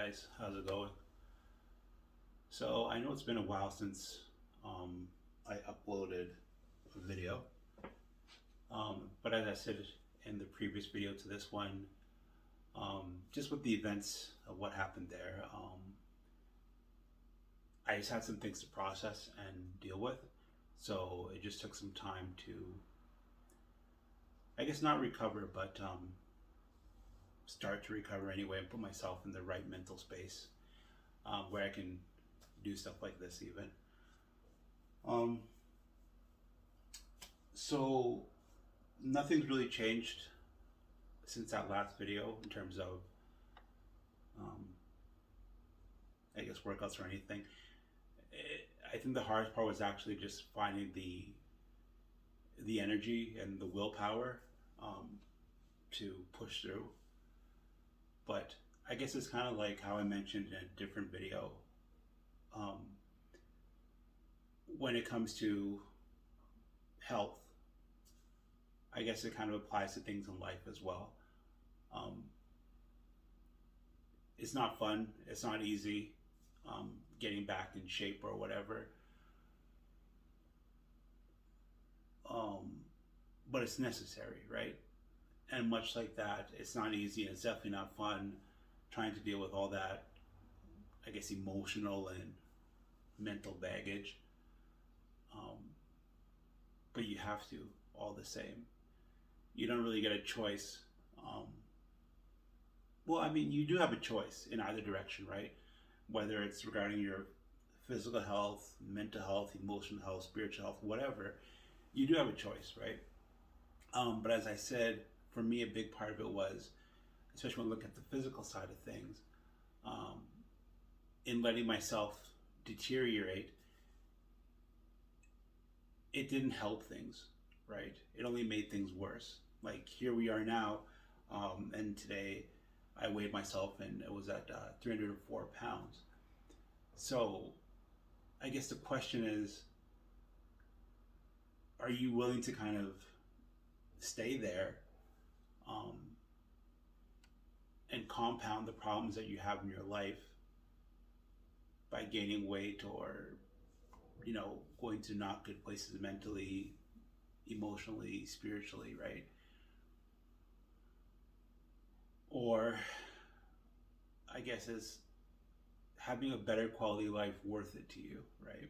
guys, how's it going? So I know it's been a while since I uploaded a video, but as I said in the previous video to this one, just with the events of what happened there, I just had some things to process and deal with. So it just took some time to, I guess, not recover, but start to recover anyway and put myself in the right mental space where I can do stuff like this even. Um, so nothing's really changed since that last video in terms of, um, I guess, workouts or anything. I think the hardest part was actually just finding the energy and the willpower to push through. But I guess it's kind of like how I mentioned in a different video. Um, when it comes to health, I guess it kind of applies to things in life as well. Um, it's not fun. It's not easy getting back in shape or whatever. But it's necessary, right? And much like that, it's not easy and it's definitely not fun trying to deal with all that, I guess, emotional and mental baggage. Um, but you have to, all the same. You don't really get a choice. Well, I mean, you do have a choice in either direction, right? Whether it's regarding your physical health, mental health, emotional health, spiritual health, whatever, you do have a choice, right? But as I said, for me, a big part of it was, especially when I look at the physical side of things, um, in letting myself deteriorate, it didn't help things, right? It only made things worse. Like here we are now, and today I weighed myself and it was at 304 pounds. So I guess the question is, are you willing to kind of stay there um, and compound the problems that you have in your life by gaining weight or, going to not good places mentally, emotionally, spiritually, right? Or I guess is having a better quality life worth it to you, right?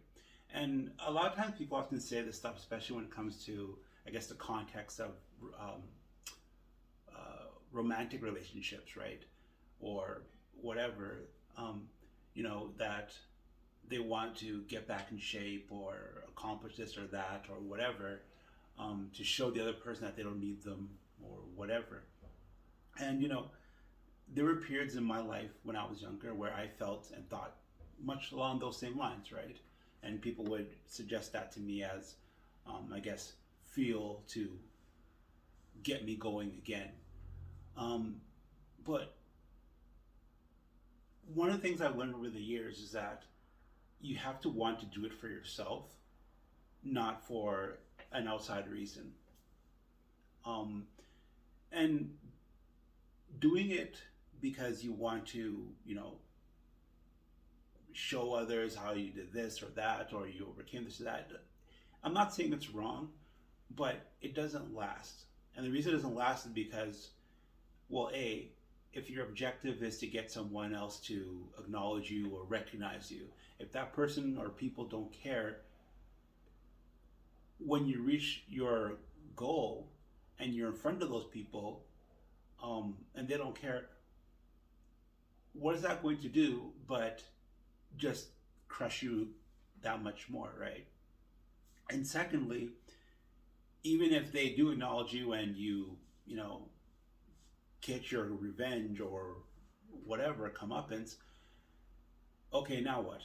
And a lot of times people often say this stuff, especially when it comes to, I guess, the context of um, romantic relationships, right? Or whatever, that they want to get back in shape or accomplish this or that or whatever, to show the other person that they don't need them or whatever. And, there were periods in my life when I was younger where I felt and thought much along those same lines, right? And people would suggest that to me as, I guess, fuel to get me going again. But one of the things I've learned over the years is that you have to want to do it for yourself, not for an outside reason. And doing it because you want to, show others how you did this or that, or you overcame this or that. I'm not saying it's wrong, but it doesn't last. And the reason it doesn't last is because, well, A, if your objective is to get someone else to acknowledge you or recognize you, if that person or people don't care, when you reach your goal and you're in front of those people, and they don't care, what is that going to do but just crush you that much more, right? And secondly, even if they do acknowledge you and you get your revenge or whatever comeuppance, okay, now what?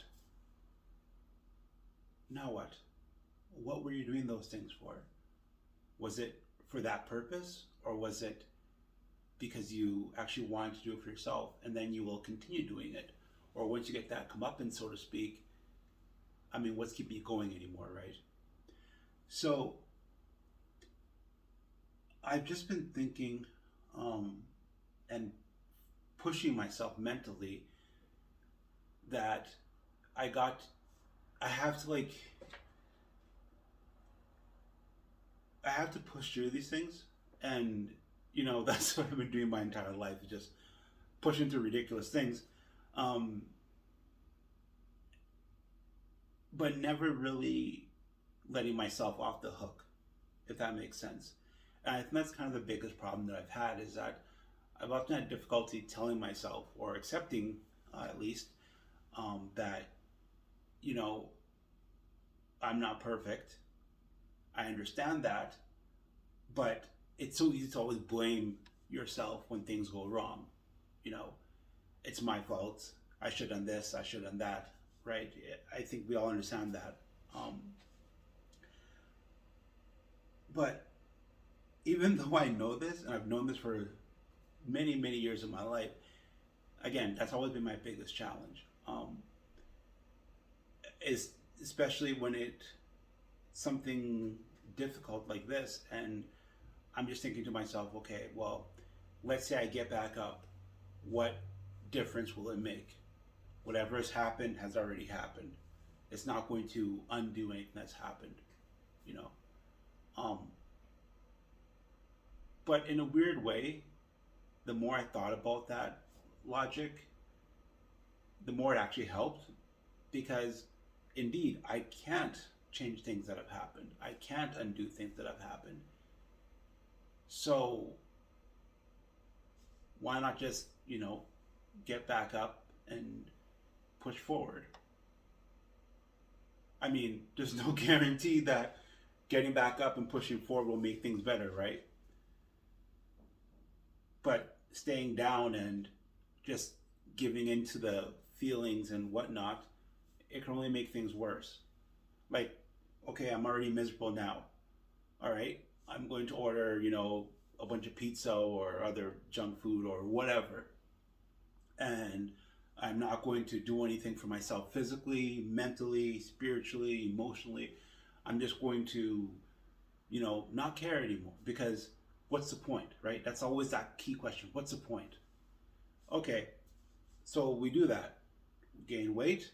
Now what? What were you doing those things for? Was it for that purpose, or was it because you actually wanted to do it for yourself, and then you will continue doing it? Or once you get that comeuppance, so to speak, I mean, what's keeping you going anymore, right? So I've just been thinking and pushing myself mentally that I got, I have to like, I have to push through these things. And, that's what I've been doing my entire life, is just pushing through ridiculous things. Um, but never really letting myself off the hook, if that makes sense. And I think that's kind of the biggest problem that I've had, is that I've often had difficulty telling myself, or accepting, at least, that, you know, I'm not perfect. I understand that, but it's so easy to always blame yourself when things go wrong. You know, it's my fault. I should have done this. I should have done that. Right? I think we all understand that. But even though I know this, and I've known this for many, many years of my life, again, that's always been my biggest challenge. Is especially when something difficult like this, and I'm just thinking to myself, okay, well, let's say I get back up, what difference will it make? Whatever has already happened. It's not going to undo anything that's happened, you know. Um, but in a weird way, the more I thought about that logic, the more it actually helped, because indeed, I can't change things that have happened. I can't undo things that have happened. So why not just, get back up and push forward? I mean, there's no guarantee that getting back up and pushing forward will make things better, right? But staying down and just giving into the feelings and whatnot, it can only make things worse. Like, okay, I'm already miserable now. All right, I'm going to order, a bunch of pizza or other junk food or whatever. And I'm not going to do anything for myself physically, mentally, spiritually, emotionally. I'm just going to, not care anymore, because what's the point, right? That's always that key question. What's the point? Okay, so we do that. We gain weight.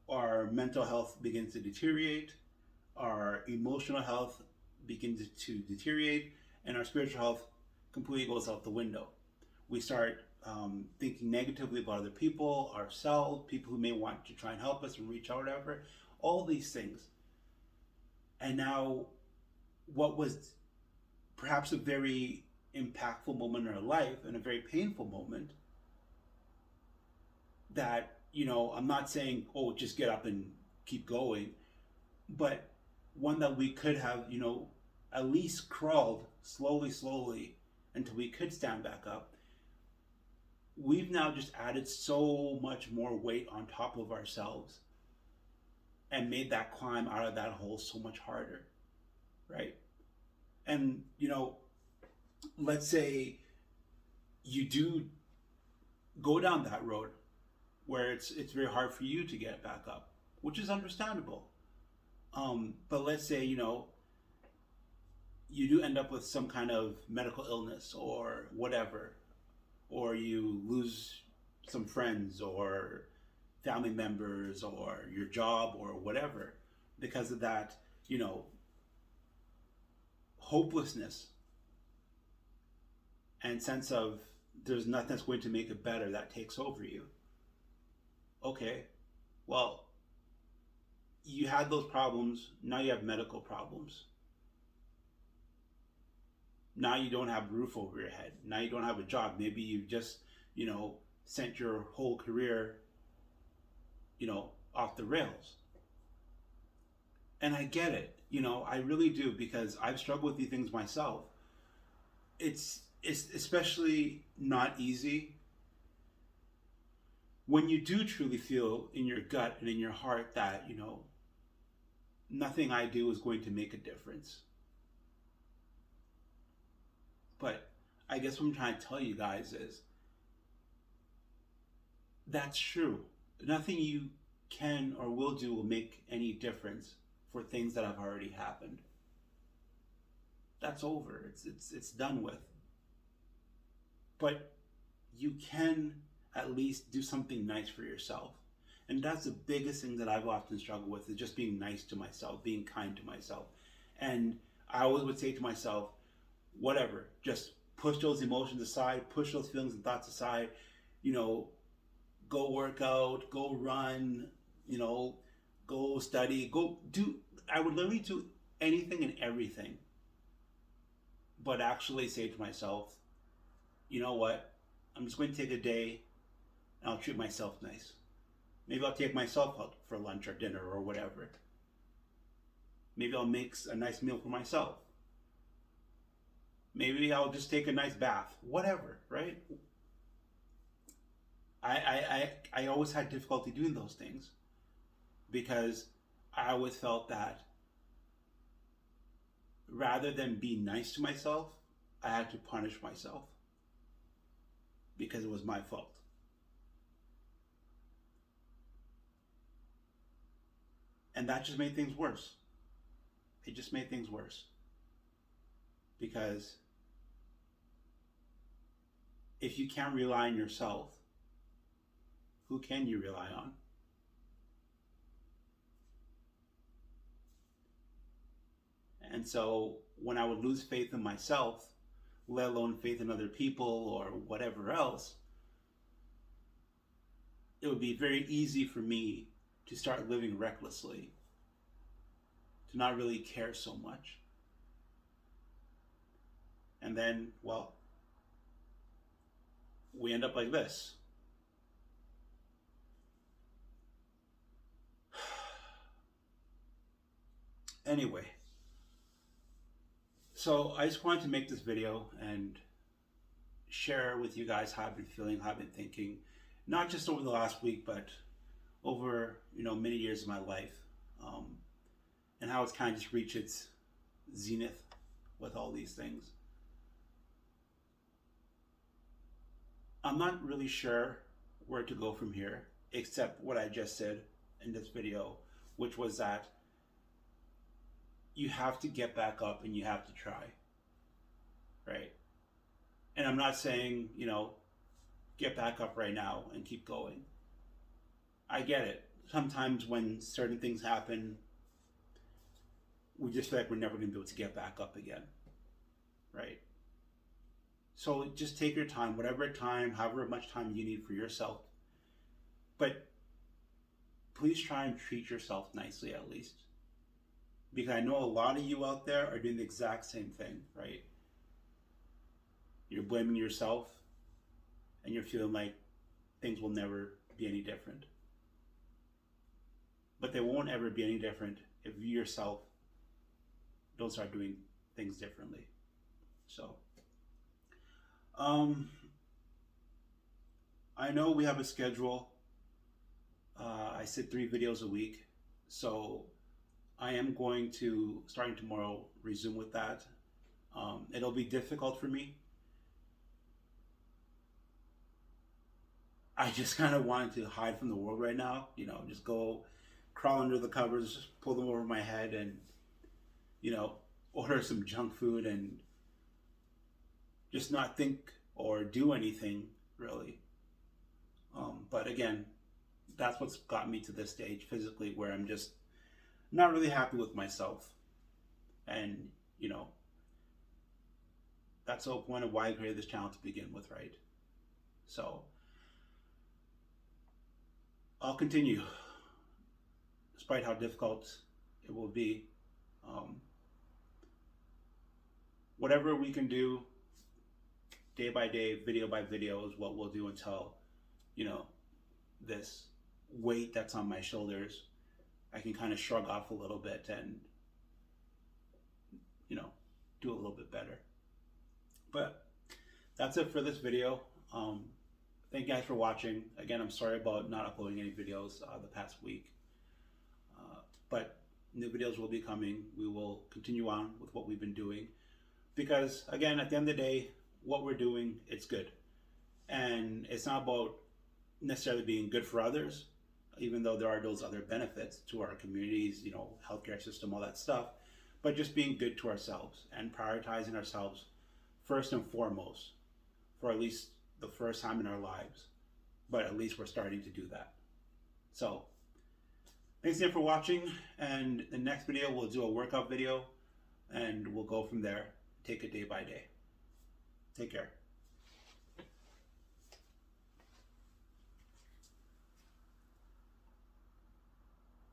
Our mental health begins to deteriorate. Our emotional health begins to deteriorate. And our spiritual health completely goes out the window. We start thinking negatively about other people, ourselves, people who may want to try and help us and reach out, whatever, all these things. And now, what was perhaps a very impactful moment in our life, and a very painful moment, that, I'm not saying, oh, just get up and keep going, but one that we could have, at least crawled slowly until we could stand back up. We've now just added so much more weight on top of ourselves and made that climb out of that hole so much harder, right? And, let's say you do go down that road where it's very hard for you to get back up, which is understandable. But let's say, you do end up with some kind of medical illness or whatever, or you lose some friends or family members or your job or whatever because of that, hopelessness and sense of there's nothing that's going to make it better that takes over you. Okay, well, you had those problems, now you have medical problems. Now you don't have a roof over your head. Now you don't have a job. Maybe you just, sent your whole career, off the rails. And I get it, I really do, because I've struggled with these things myself. It's especially not easy when you do truly feel in your gut and in your heart that, nothing I do is going to make a difference. But I guess what I'm trying to tell you guys is that's true. Nothing you can or will do will make any difference for things that have already happened. That's over. It's done with. But you can at least do something nice for yourself. And that's the biggest thing that I've often struggled with, is just being nice to myself, being kind to myself. And I always would say to myself, whatever, just push those emotions aside, push those feelings and thoughts aside, you know, go work out, go run, you know, go study, go do, I would literally do anything and everything, but actually say to myself, you know what, I'm just going to take a day and I'll treat myself nice. Maybe I'll take myself out for lunch or dinner or whatever. Maybe I'll make a nice meal for myself. Maybe I'll just take a nice bath, whatever, right? I always had difficulty doing those things because I always felt that rather than be nice to myself, I had to punish myself because it was my fault. And that just made things worse. It just made things worse. Because if you can't rely on yourself, who can you rely on? And so when I would lose faith in myself, let alone faith in other people or whatever else, it would be very easy for me to start living recklessly, to not really care so much. And then, well, we end up like this. Anyway, so I just wanted to make this video and share with you guys how I've been feeling, how I've been thinking, not just over the last week, but over, many years of my life, and how it's kind of just reached its zenith with all these things. I'm not really sure where to go from here, except what I just said in this video, which was that you have to get back up and you have to try, right? And I'm not saying, get back up right now and keep going. I get it. Sometimes when certain things happen, we just feel like we're never going to be able to get back up again, right? So just take your time, however much time you need for yourself. But please try and treat yourself nicely at least. Because I know a lot of you out there are doing the exact same thing, right? You're blaming yourself and you're feeling like things will never be any different. But they won't ever be any different if you yourself don't start doing things differently. So, I know we have a schedule. I said 3 videos a week. So I am going to, starting tomorrow, resume with that. It'll be difficult for me. I just kind of wanted to hide from the world right now, just go crawl under the covers, just pull them over my head and, order some junk food and just not think or do anything really. But again, that's what's got me to this stage physically, where I'm just not really happy with myself. And, that's the whole point of why I created this channel to begin with, right? So I'll continue, despite how difficult it will be. Whatever we can do, day by day, video by video, is what we'll do until, this weight that's on my shoulders, I can kind of shrug off a little bit and, do a little bit better. But that's it for this video. Thank you guys for watching. Again, I'm sorry about not uploading any videos the past week. But new videos will be coming. We will continue on with what we've been doing. Because, again, at the end of the day, what we're doing, it's good. And it's not about necessarily being good for others, even though there are those other benefits to our communities, healthcare system, all that stuff. But just being good to ourselves and prioritizing ourselves first and foremost for at least the first time in our lives. but at least we're starting to do that. So thanks again for watching, and the next video we'll do a workout video and we'll go from there. Take it day by day. Take care.